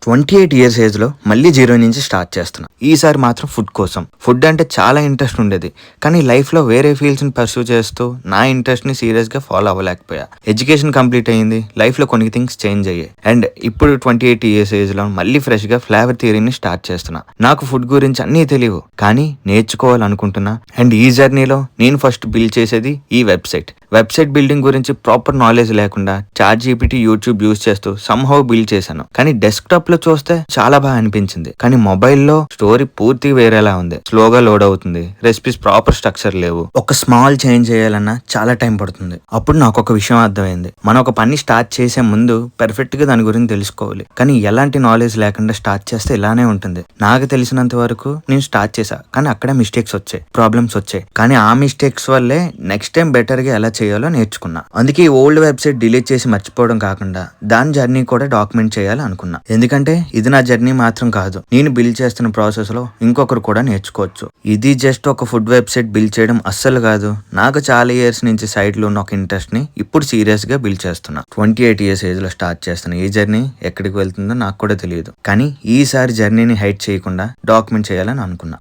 28 years age లో మళ్ళీ zero నుంచి స్టార్ట్ చేస్తున్నా. ఈసారి మాత్రం ఫుడ్ కోసం. ఫుడ్ అంటే చాలా ఇంట్రెస్ట్ ఉండేది, కానీ లైఫ్ లో వేరే ఫీల్డ్స్ ని పర్సూ చేస్తూ నా ఇంట్రెస్ట్ ని సీరియస్ గా ఫాలో అవ్వలేకపోయా. ఎడ్యుకేషన్ కంప్లీట్ అయ్యింది, లైఫ్ లో కొన్ని థింగ్స్ చేంజ్ అయ్యాయి. అండ్ ఇప్పుడు 28 ఇయర్స్ ఏజ్ లో మళ్ళీ ఫ్రెష్ గా ఫ్లేవర్ థియరీని స్టార్ట్ చేస్తున్నా. నాకు ఫుడ్ గురించి అన్నీ తెలియవు, కానీ నేర్చుకోవాలనుకుంటున్నా. అండ్ ఈ జర్నీలో నేను ఫస్ట్ బిల్డ్ చేసేది ఈ వెబ్సైట్ బిల్డింగ్ గురించి ప్రాపర్ నాలెడ్జ్ లేకుండా చాట్ జీపీటీ, యూట్యూబ్ యూజ్ చేస్తూ సమ్హౌ బిల్డ్ చేశాను. కానీ డెస్క్టాప్ లో చూస్తే చాలా బాగా అనిపించింది, కానీ మొబైల్లో స్టోరీ పూర్తి వేరేలా ఉంది. స్లోగా లోడ్ అవుతుంది, రెసిపీస్ ప్రాపర్ స్ట్రక్చర్ లేవు, ఒక స్మాల్ చేంజ్ చేయాలన్నా చాలా టైం పడుతుంది. అప్పుడు నాకు ఒక విషయం అర్థమైంది, మనం ఒక పని స్టార్ట్ చేసే ముందు పర్ఫెక్ట్ గా దాని గురించి తెలుసుకోవాలి. కానీ ఎలాంటి నాలెడ్జ్ లేకుండా స్టార్ట్ చేస్తే ఇలానే ఉంటుంది. నాకు తెలిసినంత వరకు నేను స్టార్ట్ చేశా, కానీ అక్కడే మిస్టేక్స్ వచ్చాయి, ప్రాబ్లమ్స్ వచ్చాయి. కానీ ఆ మిస్టేక్స్ వల్లే నెక్స్ట్ టైం బెటర్ గా ఎలా చేయాలో నేర్చుకున్నా. అందుకే ఈ ఓల్డ్ వెబ్సైట్ డిలీట్ చేసి మర్చిపోవడం కాకుండా దాని జర్నీ కూడా డాక్యుమెంట్ చేయాలి అనుకున్నా. ఎందుకంటే ఇది నా జర్నీ మాత్రం కాదు, నేను బిల్డ్ చేస్తున్న ప్రాసెస్ లో ఇంకొకరు కూడా నేర్చుకోవచ్చు. ఇది జస్ట్ ఒక ఫుడ్ వెబ్సైట్ బిల్డ్ చేయడం అస్సలు కాదు. నాకు చాలా ఇయర్స్ నుంచి సైట్ లో ఉన్న ఒక ఇంట్రెస్ట్ ని ఇప్పుడు సీరియస్ గా బిల్డ్ చేస్తున్నా. 28 ఇయర్స్ ఏజ్ లో స్టార్ట్ చేస్తున్న ఈ జర్నీ ఎక్కడికి వెళ్తుందో నాకు కూడా తెలియదు, కానీ ఈసారి జర్నీని హైడ్ చేయకుండా డాక్యుమెంట్ చేయాలని అనుకున్నా.